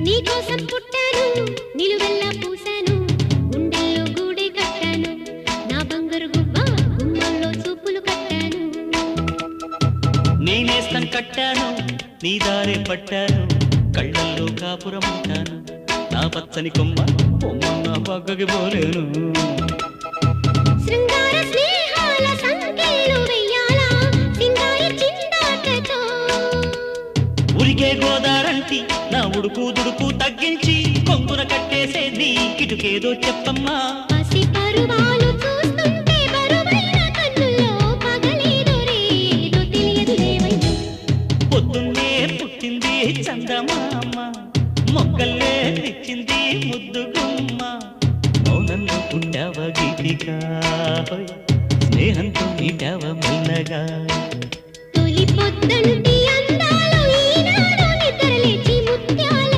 నీకోసం పుట్టాను నిలువెల్లా పూసాను గుండెల్లో గూడే కట్టాను నా బంగారు గువ్వ గుమ్మంలో చూపులు కట్టాను నేనేస్తం కట్టాను నీ దారే పట్టాను కళ్ళల్లో కాపురం ఉంటాను నా పచ్చని కొమ్మ కొమ్మ నా పక్కకి పోలేను శృంగార స్నేహాల సంకెళ్ళు వెయ్యాలా సింగాయి చిందాటతో ఉరికే గోదారంటి నా ఉడుకు దుడుకు తగ్గించి కొంగున కట్టేసే నీ కిటుకేదో చెప్పమ్మా పసి పరువాలు చూస్తుంటే బరువైన కన్నుల్లో పగలేదో రేదో తెలియదు లేవయ్యా పొద్దున్నే పుట్టింది చందమామ మొక్కల్లే తెచ్చింది ముద్దు గుమ్మ మౌనంలో పుట్టావ గీతిగా స్నేహంతో నీటావ మెల్లగా తొలి పొద్దంటి